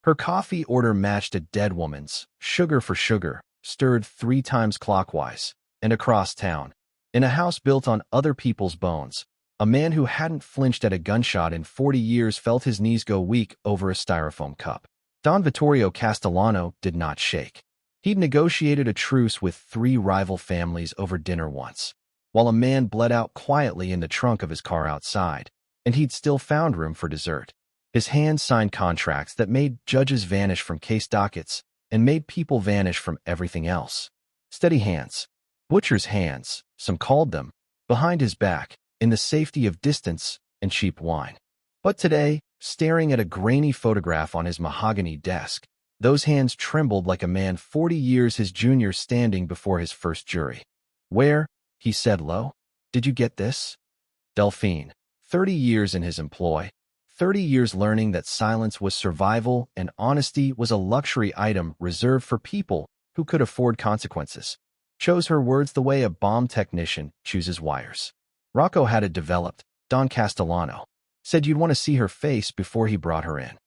Her coffee order matched a dead woman's, sugar for sugar, stirred 3 times clockwise, and across town. In a house built on other people's bones, a man who hadn't flinched at a gunshot in 40 years felt his knees go weak over a styrofoam cup. Don Vittorio Castellano did not shake. He'd negotiated a truce with 3 rival families over dinner once, while a man bled out quietly in the trunk of his car outside, and he'd still found room for dessert. His hands signed contracts that made judges vanish from case dockets and made people vanish from everything else. Steady hands. Butcher's hands, some called them, behind his back, in the safety of distance and cheap wine. But today, staring at a grainy photograph on his mahogany desk, those hands trembled like a man 40 years his junior standing before his first jury. "Where?" he said low. "Did you get this?" Delphine, 30 years in his employ, 30 years learning that silence was survival and honesty was a luxury item reserved for people who could afford consequences, chose her words the way a bomb technician chooses wires. Rocco had it developed. Don Castellano said you'd want to see her face before he brought her in.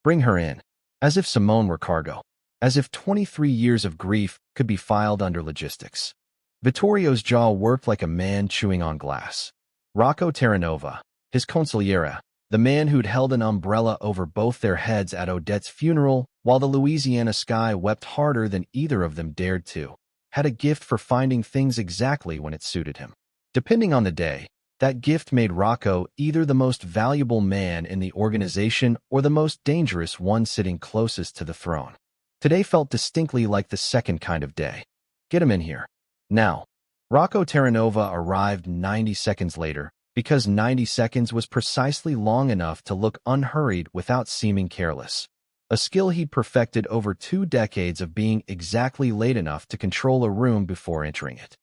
Bring her in. As if Simone were cargo. As if 23 years of grief could be filed under logistics. Vittorio's jaw worked like a man chewing on glass. Rocco Terranova, his consigliere, the man who'd held an umbrella over both their heads at Odette's funeral while the Louisiana sky wept harder than either of them dared to, had a gift for finding things exactly when it suited him. Depending on the day, that gift made Rocco either the most valuable man in the organization or the most dangerous one sitting closest to the throne. Today felt distinctly like the second kind of day. Get him in here. Now. Rocco Terranova arrived 90 seconds later, because 90 seconds was precisely long enough to look unhurried without seeming careless. A skill he'd perfected over 2 decades of being exactly late enough to control a room before entering it.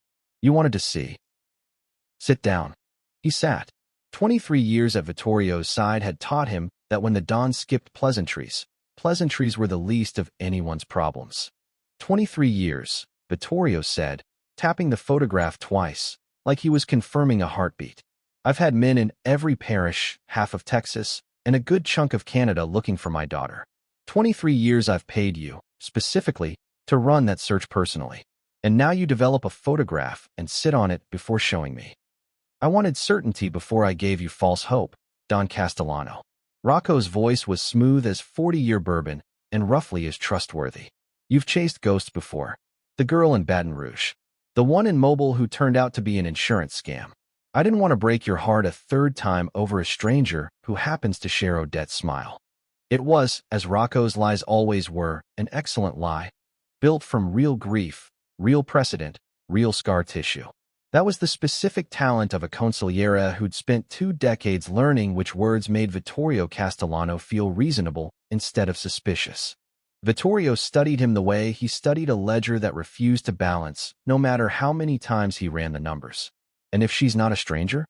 You wanted to see. Sit down. He sat. 23 years at Vittorio's side had taught him that when the Don skipped pleasantries, pleasantries were the least of anyone's problems. 23 years, Vittorio said, tapping the photograph twice, like he was confirming a heartbeat. I've had men in every parish, half of Texas, and a good chunk of Canada looking for my daughter. 23 years I've paid you, specifically, to run that search personally. And now you develop a photograph and sit on it before showing me. I wanted certainty before I gave you false hope, Don Castellano. Rocco's voice was smooth as 40-year bourbon and roughly as trustworthy. You've chased ghosts before. The girl in Baton Rouge. The one in Mobile who turned out to be an insurance scam. I didn't want to break your heart a third time over a stranger who happens to share Odette's smile. It was, as Rocco's lies always were, an excellent lie, built from real grief, real precedent, real scar tissue. That was the specific talent of a consigliere who'd spent 2 decades learning which words made Vittorio Castellano feel reasonable instead of suspicious. Vittorio studied him the way he studied a ledger that refused to balance, no matter how many times he ran the numbers. And if she's not a stranger?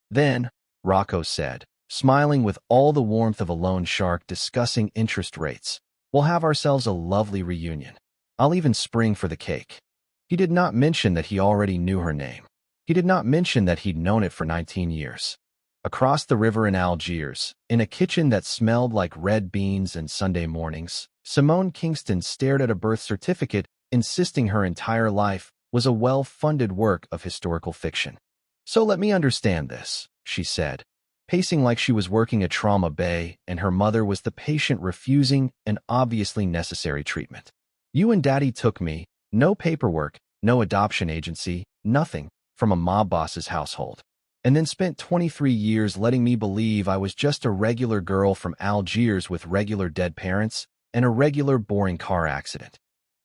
Then, Rocco said, smiling with all the warmth of a loan shark discussing interest rates, we'll have ourselves a lovely reunion. I'll even spring for the cake. He did not mention that he already knew her name. He did not mention that he'd known it for 19 years. Across the river in Algiers, in a kitchen that smelled like red beans and Sunday mornings, Simone Kingston stared at a birth certificate, insisting her entire life was a well-funded work of historical fiction. So let me understand this, she said, pacing like she was working a trauma bay and her mother was the patient refusing an obviously necessary treatment. You and Daddy took me, no paperwork, no adoption agency, nothing, from a mob boss's household. And then spent 23 years letting me believe I was just a regular girl from Algiers with regular dead parents and a regular boring car accident.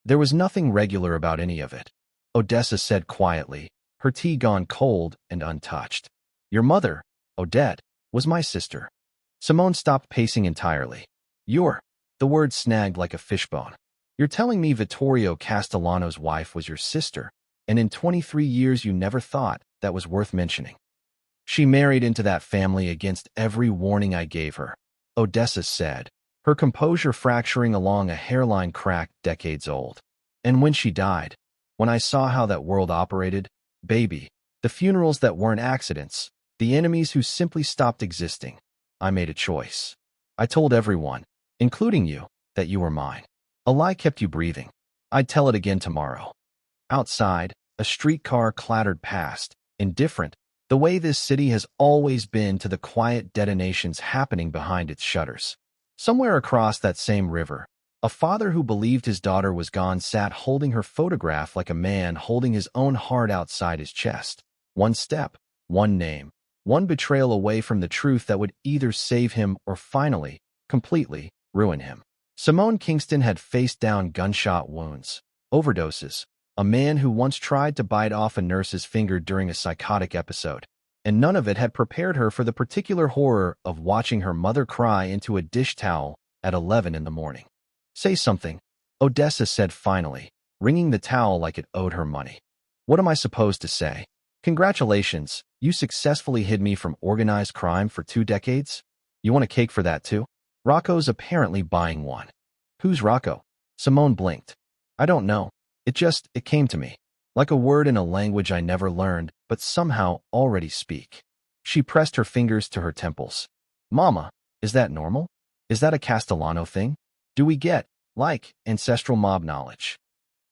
There was nothing regular about any of it, Odessa said quietly, her tea gone cold and untouched. Your mother, Odette, was my sister. Simone stopped pacing entirely. The word snagged like a fishbone. You're telling me Vittorio Castellano's wife was your sister, and in 23 years you never thought that was worth mentioning. She married into that family against every warning I gave her, Odessa said, her composure fracturing along a hairline crack decades old. And when she died, when I saw how that world operated, baby, the funerals that weren't accidents, the enemies who simply stopped existing, I made a choice. I told everyone, including you, that you were mine. A lie kept you breathing. I'd tell it again tomorrow. Outside, a streetcar clattered past, indifferent, the way this city has always been to the quiet detonations happening behind its shutters. Somewhere across that same river, a father who believed his daughter was gone sat holding her photograph like a man holding his own heart outside his chest. One step, one name, one betrayal away from the truth that would either save him or finally, completely, ruin him. Simone Kingston had faced down gunshot wounds, overdoses, a man who once tried to bite off a nurse's finger during a psychotic episode, and none of it had prepared her for the particular horror of watching her mother cry into a dish towel at 11 in the morning. Say something, Odessa said finally, wringing the towel like it owed her money. What am I supposed to say? Congratulations, you successfully hid me from organized crime for 2 decades? You want a cake for that too? Rocco's apparently buying one. Who's Rocco? Simone blinked. I don't know. It came to me. Like a word in a language I never learned, but somehow already speak. She pressed her fingers to her temples. Mama, is that normal? Is that a Castellano thing? Do we get, like, ancestral mob knowledge?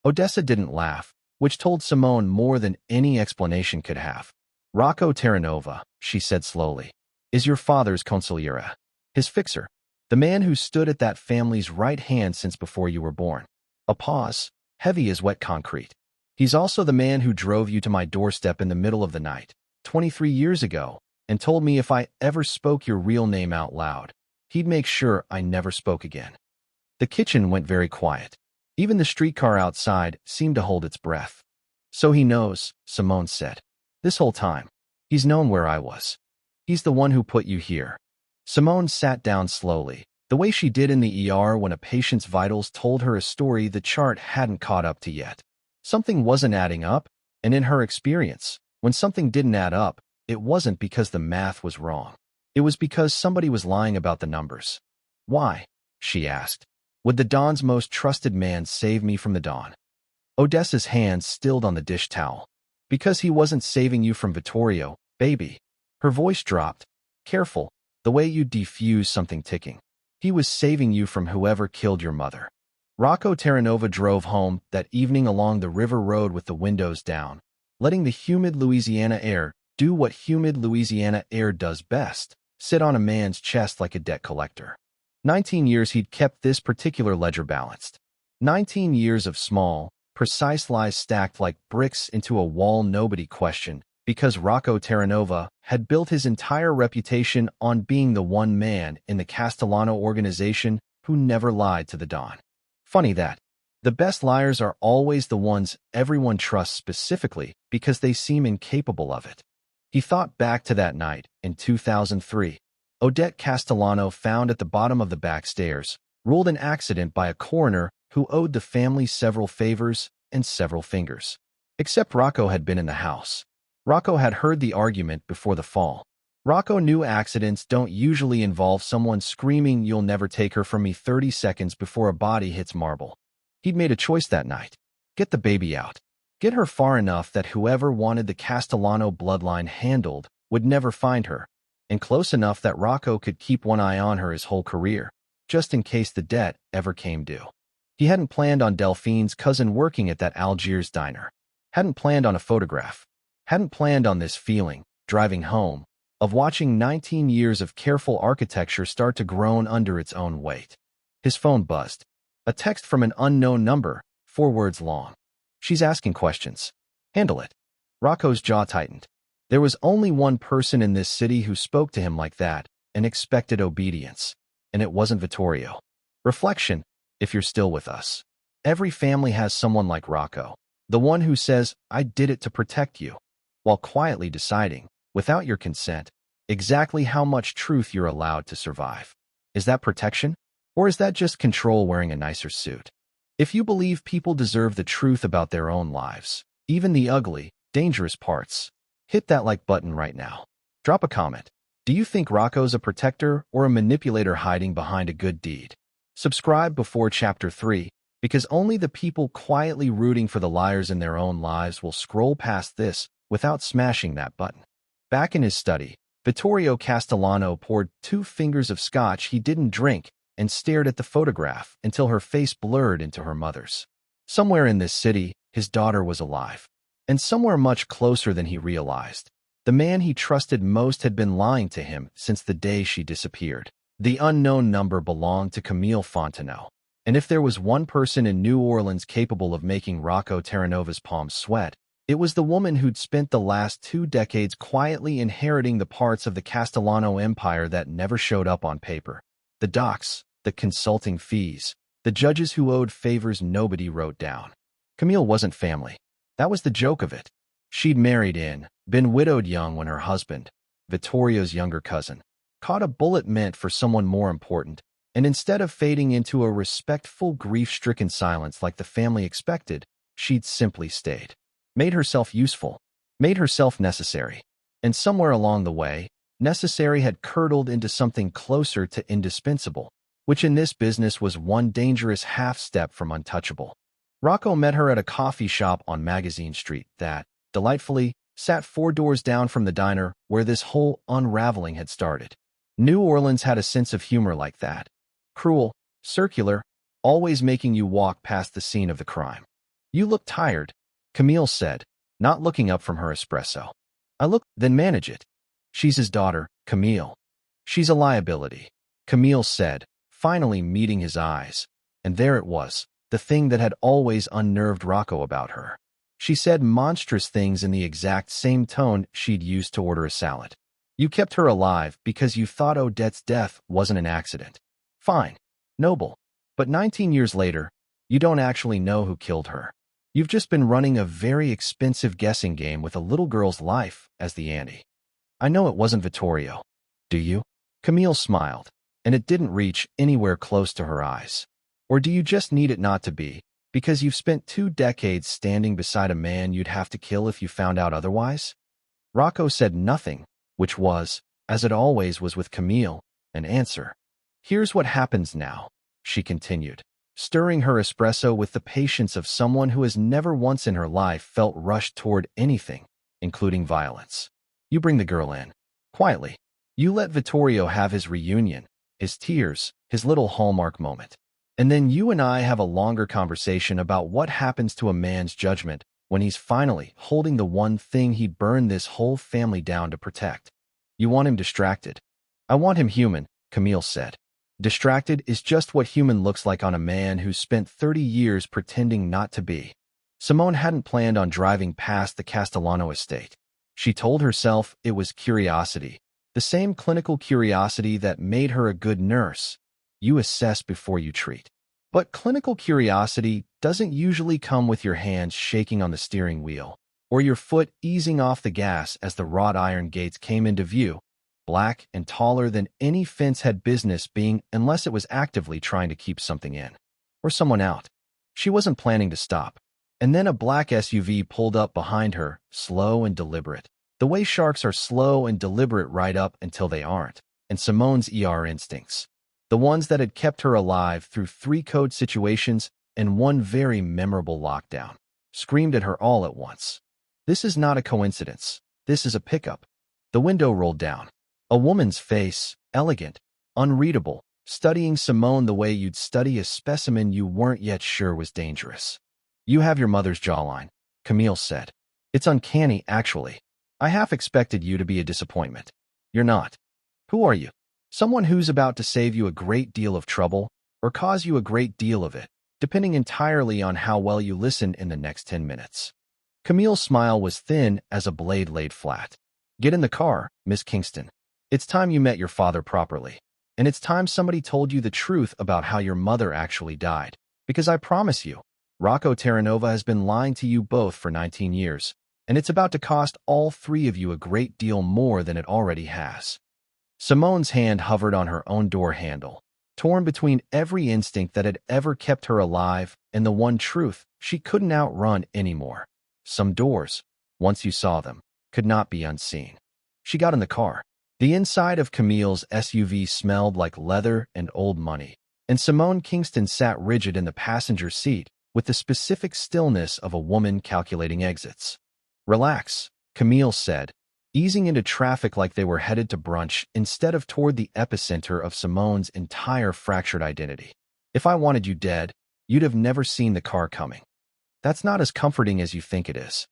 Odessa didn't laugh, which told Simone more than any explanation could have. Rocco Terranova, she said slowly, is your father's consigliere, his fixer, the man who stood at that family's right hand since before you were born. A pause, heavy as wet concrete. He's also the man who drove you to my doorstep in the middle of the night, 23 years ago, and told me if I ever spoke your real name out loud, he'd make sure I never spoke again. The kitchen went very quiet. Even the streetcar outside seemed to hold its breath. So he knows, Simone said. This whole time, he's known where I was. He's the one who put you here. Simone sat down slowly, the way she did in the ER when a patient's vitals told her a story the chart hadn't caught up to yet. Something wasn't adding up, and in her experience, when something didn't add up, it wasn't because the math was wrong. It was because somebody was lying about the numbers. Why? She asked. Would the Don's most trusted man save me from the Don? Odessa's hands stilled on the dish towel. Because he wasn't saving you from Vittorio, baby. Her voice dropped. Careful, the way you defuse something ticking. He was saving you from whoever killed your mother. Rocco Terranova drove home that evening along the river road with the windows down, letting the humid Louisiana air do what humid Louisiana air does best, sit on a man's chest like a debt collector. 19 years he'd kept this particular ledger balanced. 19 years of small, precise lies stacked like bricks into a wall nobody questioned, because Rocco Terranova had built his entire reputation on being the one man in the Castellano organization who never lied to the Don. Funny that. The best liars are always the ones everyone trusts specifically because they seem incapable of it. He thought back to that night in 2003. Odette Castellano found at the bottom of the back stairs, ruled an accident by a coroner who owed the family several favors and several fingers. Except Rocco had been in the house. Rocco had heard the argument before the fall. Rocco knew accidents don't usually involve someone screaming, "You'll never take her from me," 30 seconds before a body hits marble. He'd made a choice that night. Get the baby out. Get her far enough that whoever wanted the Castellano bloodline handled would never find her, and close enough that Rocco could keep one eye on her his whole career, just in case the debt ever came due. He hadn't planned on Delphine's cousin working at that Algiers diner. Hadn't planned on a photograph. Hadn't planned on this feeling, driving home, of watching 19 years of careful architecture start to groan under its own weight. His phone buzzed. A text from an unknown number, 4 words long. She's asking questions. Handle it. Rocco's jaw tightened. There was only one person in this city who spoke to him like that and expected obedience, and it wasn't Vittorio. Reflection, if you're still with us. Every family has someone like Rocco, the one who says, "I did it to protect you," while quietly deciding, without your consent, exactly how much truth you're allowed to survive. Is that protection? Or is that just control wearing a nicer suit? If you believe people deserve the truth about their own lives, even the ugly, dangerous parts, hit that like button right now. Drop a comment. Do you think Rocco's a protector or a manipulator hiding behind a good deed? Subscribe before Chapter 3, because only the people quietly rooting for the liars in their own lives will scroll past this without smashing that button. Back in his study, Vittorio Castellano poured 2 fingers of scotch he didn't drink and stared at the photograph until her face blurred into her mother's. Somewhere in this city, his daughter was alive. And somewhere much closer than he realized, the man he trusted most had been lying to him since the day she disappeared. The unknown number belonged to Camille Fontenot. And if there was one person in New Orleans capable of making Rocco Terranova's palms sweat, it was the woman who'd spent the last 2 decades quietly inheriting the parts of the Castellano empire that never showed up on paper. The docs, the consulting fees, the judges who owed favors nobody wrote down. Camille wasn't family. That was the joke of it. She'd married in, been widowed young when her husband, Vittorio's younger cousin, caught a bullet meant for someone more important, and instead of fading into a respectful, grief-stricken silence like the family expected, she'd simply stayed. Made herself useful, made herself necessary. And somewhere along the way, necessary had curdled into something closer to indispensable, which in this business was one dangerous half-step from untouchable. Rocco met her at a coffee shop on Magazine Street that, delightfully, sat 4 doors down from the diner where this whole unraveling had started. New Orleans had a sense of humor like that. Cruel, circular, always making you walk past the scene of the crime. "You look tired," Camille said, not looking up from her espresso. "I look, then manage it." "She's his daughter, Camille. She's a liability," Camille said, finally meeting his eyes. And there it was, the thing that had always unnerved Rocco about her. She said monstrous things in the exact same tone she'd used to order a salad. "You kept her alive because you thought Odette's death wasn't an accident. Fine. Noble. But 19 years later, you don't actually know who killed her. You've just been running a very expensive guessing game with a little girl's life as the ante." "I know it wasn't Vittorio. Do you?" Camille smiled, and it didn't reach anywhere close to her eyes. "Or do you just need it not to be, because you've spent 2 decades standing beside a man you'd have to kill if you found out otherwise?" Rocco said nothing, which was, as it always was with Camille, an answer. "Here's what happens now," she continued, stirring her espresso with the patience of someone who has never once in her life felt rushed toward anything, including violence. "You bring the girl in. Quietly. You let Vittorio have his reunion, his tears, his little hallmark moment. And then you and I have a longer conversation about what happens to a man's judgment when he's finally holding the one thing he burned this whole family down to protect. You want him distracted." "I want him human," Camille said. "Distracted is just what human looks like on a man who's spent 30 years pretending not to be." Simone hadn't planned on driving past the Castellano estate. She told herself it was curiosity, the same clinical curiosity that made her a good nurse. You assess before you treat. But clinical curiosity doesn't usually come with your hands shaking on the steering wheel, or your foot easing off the gas as the wrought iron gates came into view, black and taller than any fence had business being unless it was actively trying to keep something in, or someone out. She wasn't planning to stop. And then a black SUV pulled up behind her, slow and deliberate. The way sharks are slow and deliberate right up until they aren't, and Simone's instincts. The ones that had kept her alive through 3 code situations and 1 very memorable lockdown, screamed at her all at once. This is not a coincidence. This is a pickup. The window rolled down. A woman's face, elegant, unreadable, studying Simone the way you'd study a specimen you weren't yet sure was dangerous. "You have your mother's jawline," Camille said. "It's uncanny, actually. I half expected you to be a disappointment. You're not. Who are you? Someone who's about to save you a great deal of trouble, or cause you a great deal of it, depending entirely on how well you listen in the next 10 minutes. Camille's smile was thin as a blade laid flat. "Get in the car, Miss Kingston. It's time you met your father properly. And it's time somebody told you the truth about how your mother actually died. Because I promise you, Rocco Terranova has been lying to you both for 19 years, and it's about to cost all 3 of you a great deal more than it already has." Simone's hand hovered on her own door handle, torn between every instinct that had ever kept her alive and the one truth she couldn't outrun anymore. Some doors, once you saw them, could not be unseen. She got in the car. The inside of Camille's SUV smelled like leather and old money, and Simone Kingston sat rigid in the passenger seat with the specific stillness of a woman calculating exits. "Relax," Camille said, easing into traffic like they were headed to brunch instead of toward the epicenter of Simone's entire fractured identity. If I wanted you dead, you'd have never seen the car coming. That's not as comforting as you think it is.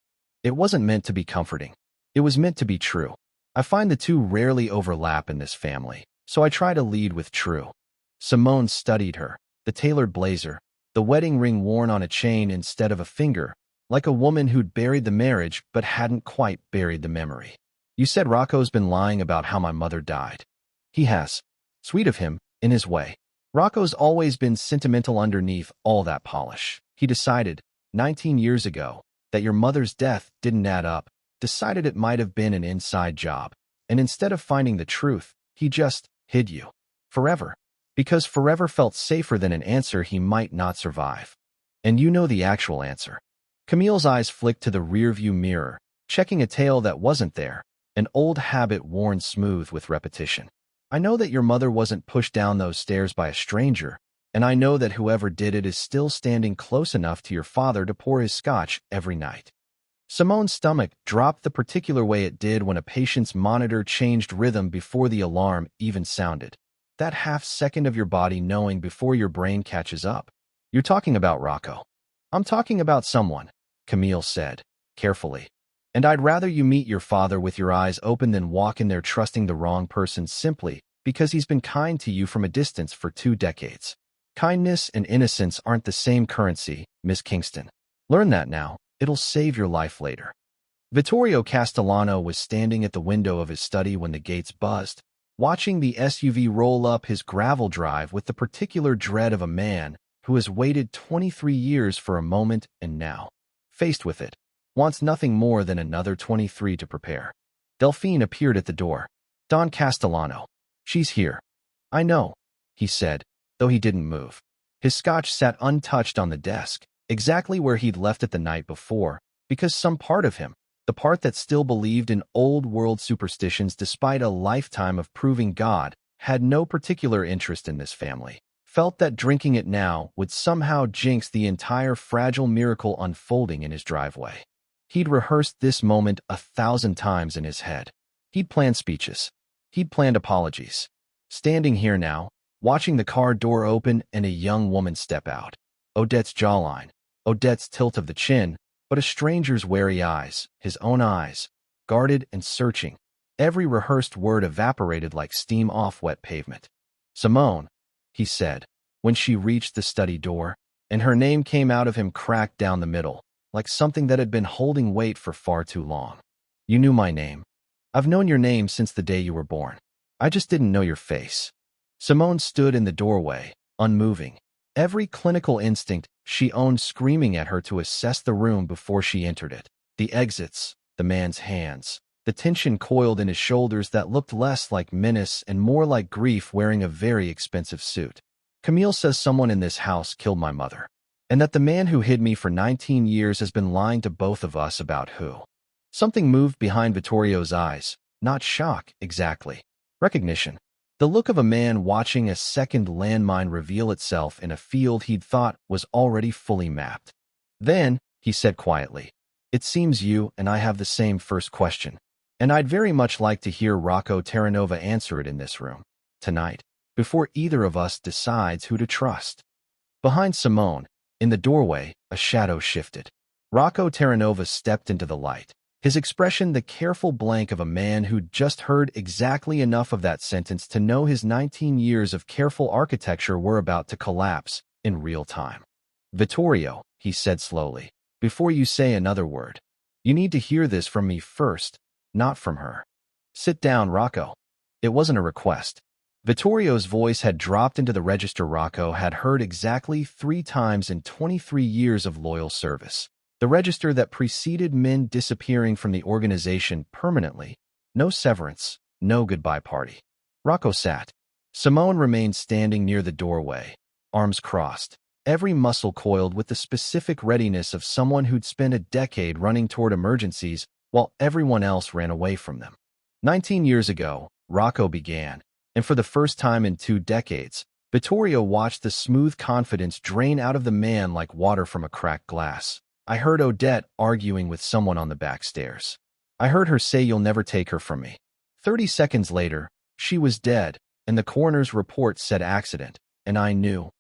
It wasn't meant to be comforting. It was meant to be true. I find the two rarely overlap in this family, so I try to lead with true. Simone studied her, the tailored blazer, the wedding ring worn on a chain instead of a finger, like a woman who'd buried the marriage but hadn't quite buried the memory. You said Rocco's been lying about how my mother died. He has. Sweet of him, in his way. Rocco's always been sentimental underneath all that polish. He decided, 19 years ago, that your mother's death didn't add up, decided it might have been an inside job, and instead of finding the truth, he just hid you. Forever. Because forever felt safer than an answer he might not survive. And you know the actual answer. Camille's eyes flicked to the rearview mirror, checking a tail that wasn't there, an old habit worn smooth with repetition. I know that your mother wasn't pushed down those stairs by a stranger, and I know that whoever did it is still standing close enough to your father to pour his scotch every night. Simone's stomach dropped the particular way it did when a patient's monitor changed rhythm before the alarm even sounded. That half second of your body knowing before your brain catches up. You're talking about Rocco. I'm talking about someone, Camille said, carefully. And I'd rather you meet your father with your eyes open than walk in there trusting the wrong person simply because he's been kind to you from a distance for 2 decades. Kindness and innocence aren't the same currency, Miss Kingston. Learn that now. It'll save your life later. Vittorio Castellano was standing at the window of his study when the gates buzzed, watching the SUV roll up his gravel drive with the particular dread of a man who has waited 23 years for a moment and now, faced with it, wants nothing more than another 23 to prepare. Delphine appeared at the door. Don Castellano. She's here. I know, he said, though he didn't move. His scotch sat untouched on the desk, exactly where he'd left it the night before, because some part of him, the part that still believed in old-world superstitions despite a lifetime of proving God, had no particular interest in this family, felt that drinking it now would somehow jinx the entire fragile miracle unfolding in his driveway. He'd rehearsed this moment 1,000 times in his head. He'd planned speeches. He'd planned apologies. Standing here now, watching the car door open and a young woman step out. Odette's jawline, Odette's tilt of the chin, but a stranger's wary eyes, his own eyes, guarded and searching. Every rehearsed word evaporated like steam off wet pavement. Simone, he said, when she reached the study door, and her name came out of him cracked down the middle, like something that had been holding weight for far too long. You knew my name. I've known your name since the day you were born. I just didn't know your face. Simone stood in the doorway, unmoving. Every clinical instinct she owned screaming at her to assess the room before she entered it. The exits, the man's hands, the tension coiled in his shoulders that looked less like menace and more like grief wearing a very expensive suit. Camille says someone in this house killed my mother, and that the man who hid me for 19 years has been lying to both of us about who. Something moved behind Vittorio's eyes, not shock exactly. Recognition. The look of a man watching a second landmine reveal itself in a field he'd thought was already fully mapped. Then, he said quietly, it seems you and I have the same first question, and I'd very much like to hear Rocco Terranova answer it in this room, tonight, before either of us decides who to trust. Behind Simone, in the doorway, a shadow shifted. Rocco Terranova stepped into the light, his expression the careful blank of a man who'd just heard exactly enough of that sentence to know his 19 years of careful architecture were about to collapse in real time. Vittorio, he said slowly, before you say another word, you need to hear this from me first, not from her. Sit down, Rocco. It wasn't a request. Vittorio's voice had dropped into the register Rocco had heard exactly 3 times in 23 years of loyal service. The register that preceded men disappearing from the organization permanently. No severance, no goodbye party. Rocco sat. Simone remained standing near the doorway, arms crossed, every muscle coiled with the specific readiness of someone who'd spent a decade running toward emergencies while everyone else ran away from them. 19 years ago, Rocco began, and for the first time in 2 decades, Vittorio watched the smooth confidence drain out of the man like water from a cracked glass. I heard Odette arguing with someone on the back stairs. I heard her say you'll never take her from me. 30 seconds later, she was dead, and the coroner's report said accident, and I knew,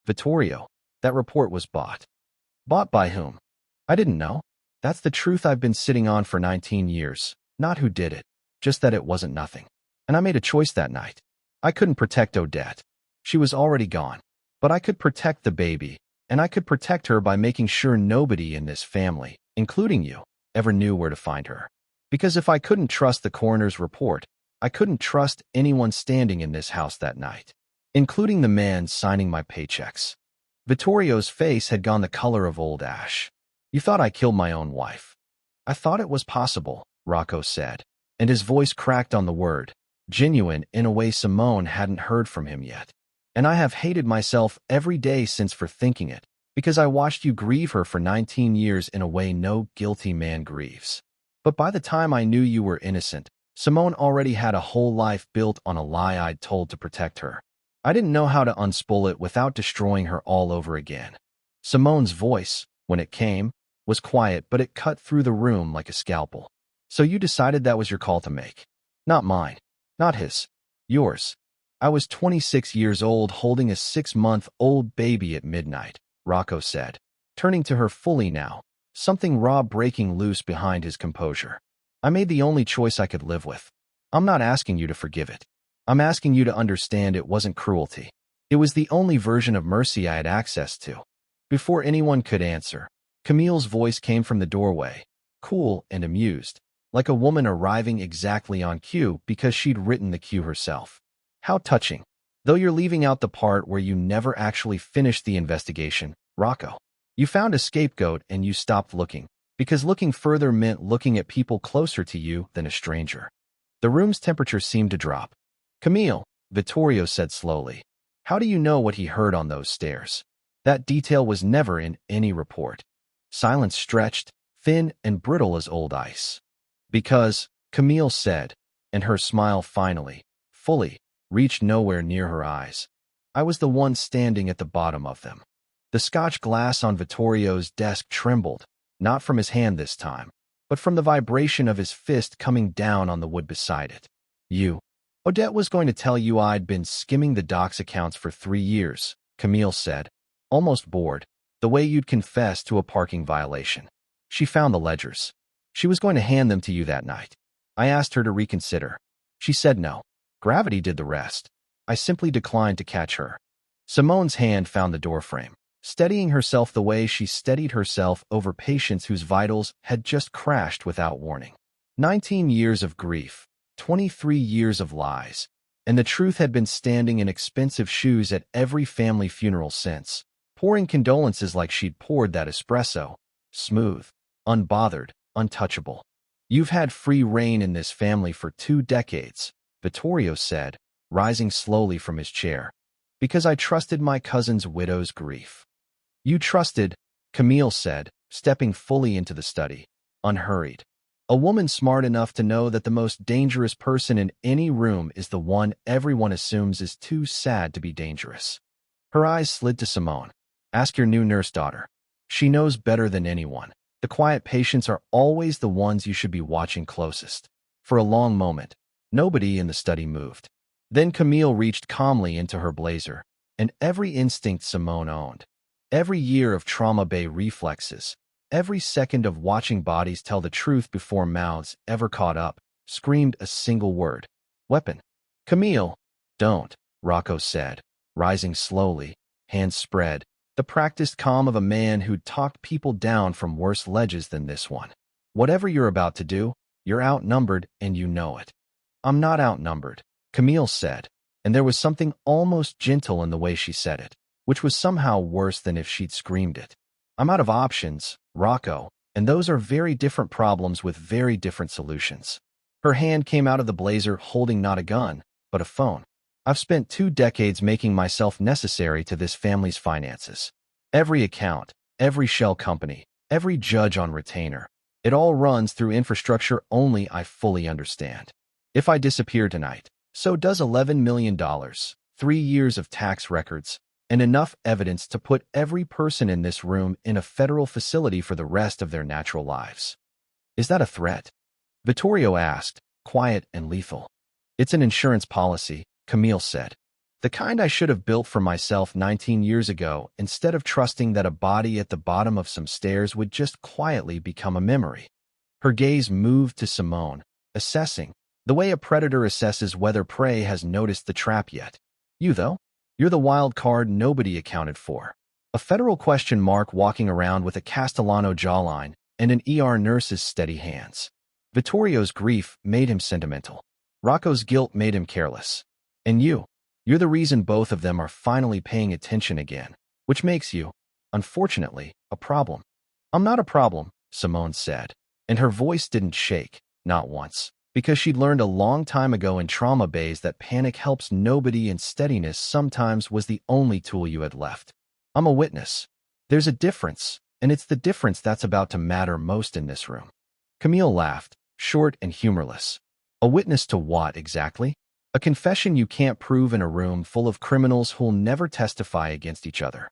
Vittorio, that report was bought. Bought by whom? I didn't know. That's the truth I've been sitting on for 19 years, not who did it, just that it wasn't nothing. And I made a choice that night. I couldn't protect Odette. She was already gone. But I could protect the baby, and I could protect her by making sure nobody in this family, including you, ever knew where to find her. Because if I couldn't trust the coroner's report, I couldn't trust anyone standing in this house that night, including the man signing my paychecks. Vittorio's face had gone the color of old ash. You thought I killed my own wife. I thought it was possible, Rocco said, and his voice cracked on the word, genuine in a way Simone hadn't heard from him yet. And I have hated myself every day since for thinking it, because I watched you grieve her for 19 years in a way no guilty man grieves. But by the time I knew you were innocent, Simone already had a whole life built on a lie I'd told to protect her. I didn't know how to unspool it without destroying her all over again. Simone's voice, when it came, was quiet, but it cut through the room like a scalpel. So you decided that was your call to make. Not mine. Not his. Yours. I was 26 years old holding a 6-month-old baby at midnight, Rocco said, turning to her fully now, something raw breaking loose behind his composure. I made the only choice I could live with. I'm not asking you to forgive it. I'm asking you to understand it wasn't cruelty. It was the only version of mercy I had access to. Before anyone could answer, Camille's voice came from the doorway, cool and amused, like a woman arriving exactly on cue because she'd written the cue herself. How touching. Though you're leaving out the part where you never actually finished the investigation, Rocco. You found a scapegoat and you stopped looking, because looking further meant looking at people closer to you than a stranger. The room's temperature seemed to drop. Camille, Vittorio said slowly, how do you know what he heard on those stairs? That detail was never in any report. Silence stretched, thin and brittle as old ice. Because, Camille said, and her smile finally, fully, reached nowhere near her eyes. I was the one standing at the bottom of them. The Scotch glass on Vittorio's desk trembled, not from his hand this time, but from the vibration of his fist coming down on the wood beside it. You. Odette was going to tell you I'd been skimming the doc's accounts for 3 years, Camille said, almost bored, the way you'd confess to a parking violation. She found the ledgers. She was going to hand them to you that night. I asked her to reconsider. She said no. Gravity did the rest. I simply declined to catch her. Simone's hand found the doorframe, steadying herself the way she steadied herself over patients whose vitals had just crashed without warning. 19 years of grief, 23 years of lies, and the truth had been standing in expensive shoes at every family funeral since, pouring condolences like she'd poured that espresso, smooth, unbothered, untouchable. You've had free reign in this family for 2 decades, Vittorio said, rising slowly from his chair, because I trusted my cousin's widow's grief. You trusted, Camille said, stepping fully into the study, unhurried. A woman smart enough to know that the most dangerous person in any room is the one everyone assumes is too sad to be dangerous. Her eyes slid to Simone. Ask your new nurse daughter. She knows better than anyone. The quiet patients are always the ones you should be watching closest. For a long moment, nobody in the study moved. Then Camille reached calmly into her blazer, and every instinct Simone owned, every year of trauma bay reflexes, every second of watching bodies tell the truth before mouths ever caught up, screamed a single word. Weapon. Camille. Don't, Rocco said, rising slowly, hands spread, the practiced calm of a man who'd talked people down from worse ledges than this one. Whatever you're about to do, you're outnumbered and you know it. I'm not outnumbered, Camille said, and there was something almost gentle in the way she said it, which was somehow worse than if she'd screamed it. I'm out of options, Rocco, and those are very different problems with very different solutions. Her hand came out of the blazer holding not a gun, but a phone. I've spent 2 decades making myself necessary to this family's finances. Every account, every shell company, every judge on retainer, it all runs through infrastructure only I fully understand. If I disappear tonight, so does $11 million, 3 years of tax records, and enough evidence to put every person in this room in a federal facility for the rest of their natural lives. Is that a threat? Vittorio asked, quiet and lethal. It's an insurance policy, Camille said. The kind I should have built for myself 19 years ago instead of trusting that a body at the bottom of some stairs would just quietly become a memory. Her gaze moved to Simone, assessing, the way a predator assesses whether prey has noticed the trap yet. You, though? You're the wild card nobody accounted for. A federal question mark walking around with a Castellano jawline and an ER nurse's steady hands. Vittorio's grief made him sentimental. Rocco's guilt made him careless. And you're the reason both of them are finally paying attention again, which makes you, unfortunately, a problem. I'm not a problem, Simone said, and her voice didn't shake, not once, because she'd learned a long time ago in trauma bays that panic helps nobody and steadiness sometimes was the only tool you had left. I'm a witness. There's a difference, and it's the difference that's about to matter most in this room. Camille laughed, short and humorless. A witness to what, exactly? A confession you can't prove in a room full of criminals who'll never testify against each other.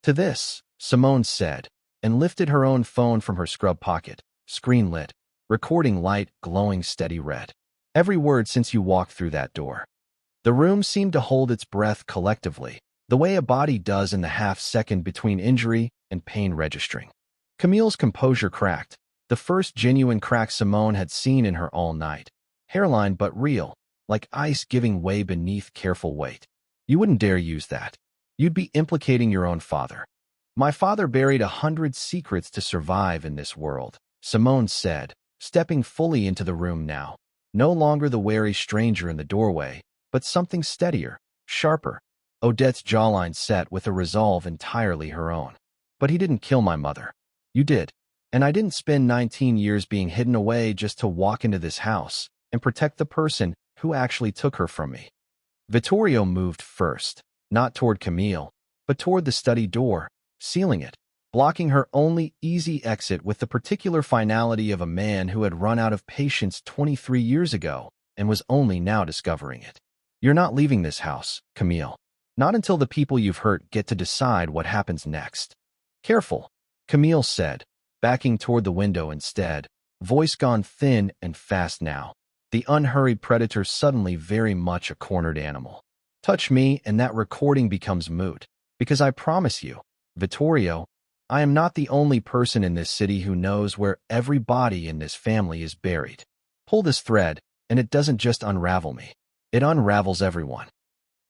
To this, Simone said, and lifted her own phone from her scrub pocket, screen lit, recording light, glowing steady red. Every word since you walked through that door. The room seemed to hold its breath collectively, the way a body does in the half-second between injury and pain registering. Camille's composure cracked, the first genuine crack Simone had seen in her all night. Hairline but real, like ice giving way beneath careful weight. You wouldn't dare use that. You'd be implicating your own father. My father buried 100 secrets to survive in this world, Simone said, stepping fully into the room now. No longer the wary stranger in the doorway, but something steadier, sharper. Odette's jawline set with a resolve entirely her own. But he didn't kill my mother. You did. And I didn't spend 19 years being hidden away just to walk into this house and protect the person who actually took her from me. Vittorio moved first, not toward Camille, but toward the study door, sealing it, blocking her only easy exit with the particular finality of a man who had run out of patience 23 years ago and was only now discovering it. You're not leaving this house, Camille. Not until the people you've hurt get to decide what happens next. Careful, Camille said, backing toward the window instead, voice gone thin and fast now. The unhurried predator suddenly very much a cornered animal. Touch me and that recording becomes moot, because I promise you, Vittorio, I am not the only person in this city who knows where every body in this family is buried. Pull this thread, and it doesn't just unravel me. It unravels everyone.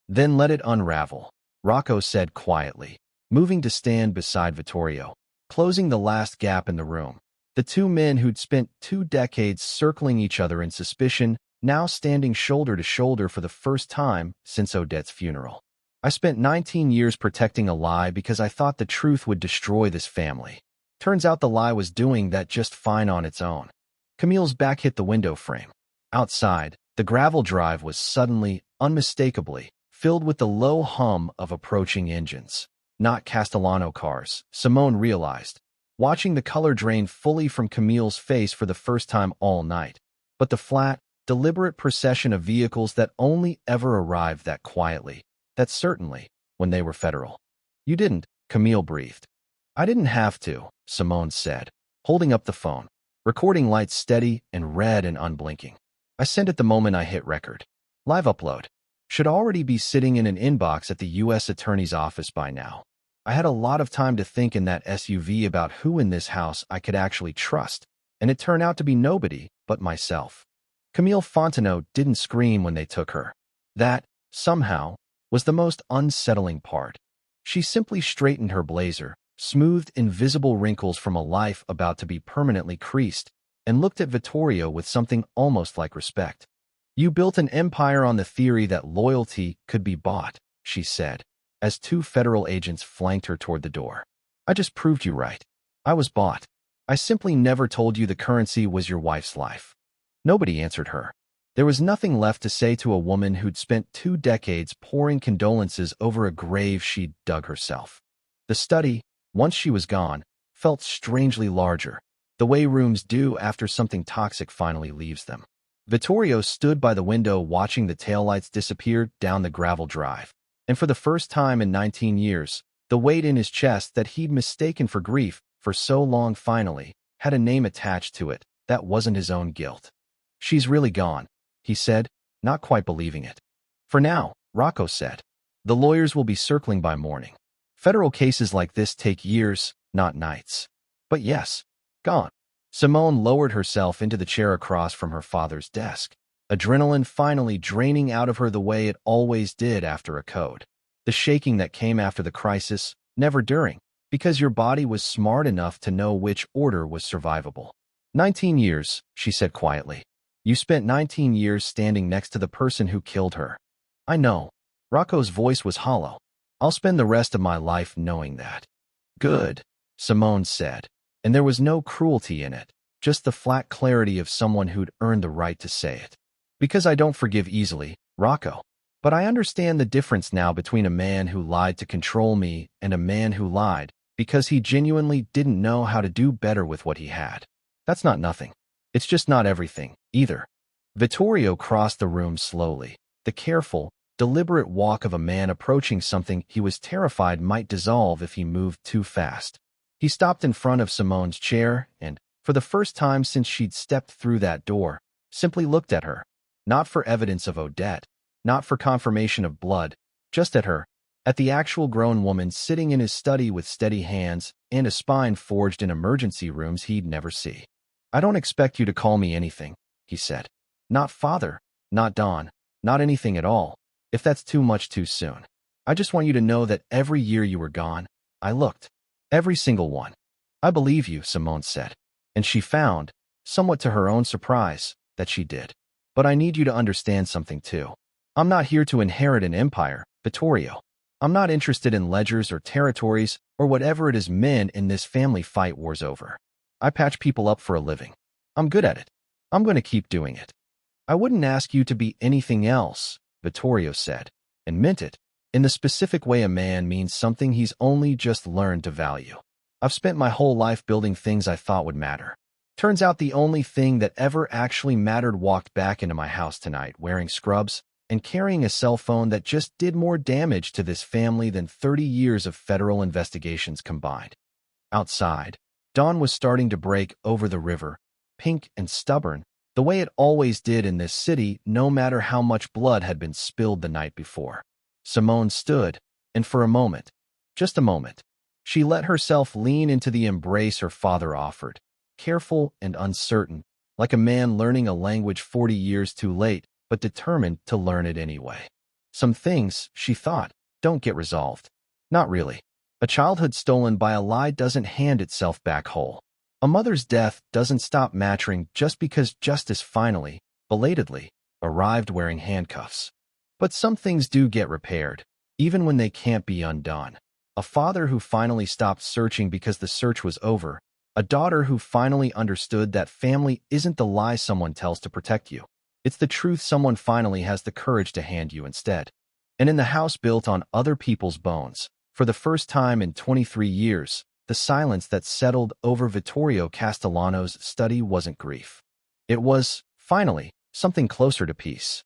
Then let it unravel, Rocco said quietly, moving to stand beside Vittorio, closing the last gap in the room. The two men who'd spent 2 decades circling each other in suspicion, now standing shoulder to shoulder for the first time since Odette's funeral. I spent 19 years protecting a lie because I thought the truth would destroy this family. Turns out the lie was doing that just fine on its own. Camille's back hit the window frame. Outside, the gravel drive was suddenly, unmistakably, filled with the low hum of approaching engines. Not Castellano cars, Simone realized, watching the color drain fully from Camille's face for the first time all night, but the flat, deliberate procession of vehicles that only ever arrived that quietly, that certainly, when they were federal. You didn't, Camille breathed. I didn't have to, Simone said, holding up the phone, recording lights steady and red and unblinking. I sent it the moment I hit record. Live upload. Should already be sitting in an inbox at the U.S. Attorney's office by now. I had a lot of time to think in that SUV about who in this house I could actually trust, and it turned out to be nobody but myself. Camille Fontenot didn't scream when they took her. That, somehow, was the most unsettling part. She simply straightened her blazer, smoothed invisible wrinkles from a life about to be permanently creased, and looked at Vittorio with something almost like respect. You built an empire on the theory that loyalty could be bought, she said, as 2 federal agents flanked her toward the door. I just proved you right. I was bought. I simply never told you the currency was your wife's life. Nobody answered her. There was nothing left to say to a woman who'd spent 2 decades pouring condolences over a grave she'd dug herself. The study, once she was gone, felt strangely larger, the way rooms do after something toxic finally leaves them. Vittorio stood by the window watching the taillights disappear down the gravel drive, and for the first time in 19 years, the weight in his chest that he'd mistaken for grief for so long finally had a name attached to it that wasn't his own guilt. "She's really gone," he said, not quite believing it. "For now," Rocco said. "The lawyers will be circling by morning. Federal cases like this take years, not nights." "But yes, gone." Simone lowered herself into the chair across from her father's desk, adrenaline finally draining out of her the way it always did after a code. The shaking that came after the crisis, never during, because your body was smart enough to know which order was survivable. 19 years, she said quietly. "You spent 19 years standing next to the person who killed her." "I know." Rocco's voice was hollow. "I'll spend the rest of my life knowing that." "Good," Simone said, and there was no cruelty in it, just the flat clarity of someone who'd earned the right to say it. "Because I don't forgive easily, Rocco. But I understand the difference now between a man who lied to control me and a man who lied because he genuinely didn't know how to do better with what he had. That's not nothing. It's just not everything, either." Vittorio crossed the room slowly, the careful, deliberate walk of a man approaching something he was terrified might dissolve if he moved too fast. He stopped in front of Simone's chair and, for the first time since she'd stepped through that door, simply looked at her. Not for evidence of Odette, not for confirmation of blood, just at her, at the actual grown woman sitting in his study with steady hands and a spine forged in emergency rooms he'd never see. "I don't expect you to call me anything," he said. "Not father, not Don, not anything at all, if that's too much too soon. I just want you to know that every year you were gone, I looked. Every single one." "I believe you," Simone said. And she found, somewhat to her own surprise, that she did. "But I need you to understand something too. I'm not here to inherit an empire, Vittorio. I'm not interested in ledgers or territories or whatever it is men in this family fight wars over. I patch people up for a living. I'm good at it. I'm going to keep doing it." "I wouldn't ask you to be anything else," Vittorio said, and meant it, in the specific way a man means something he's only just learned to value. "I've spent my whole life building things I thought would matter. Turns out the only thing that ever actually mattered walked back into my house tonight wearing scrubs and carrying a cell phone that just did more damage to this family than 30 years of federal investigations combined." Outside, dawn was starting to break over the river, pink and stubborn, the way it always did in this city no matter how much blood had been spilled the night before. Simone stood, and for a moment, just a moment, she let herself lean into the embrace her father offered, careful and uncertain, like a man learning a language 40 years too late, but determined to learn it anyway. Some things, she thought, don't get resolved. Not really. A childhood stolen by a lie doesn't hand itself back whole. A mother's death doesn't stop mattering just because justice finally, belatedly, arrived wearing handcuffs. But some things do get repaired, even when they can't be undone. A father who finally stopped searching because the search was over. A daughter who finally understood that family isn't the lie someone tells to protect you. It's the truth someone finally has the courage to hand you instead. And in the house built on other people's bones, for the first time in 23 years, the silence that settled over Vittorio Castellano's study wasn't grief. It was, finally, something closer to peace.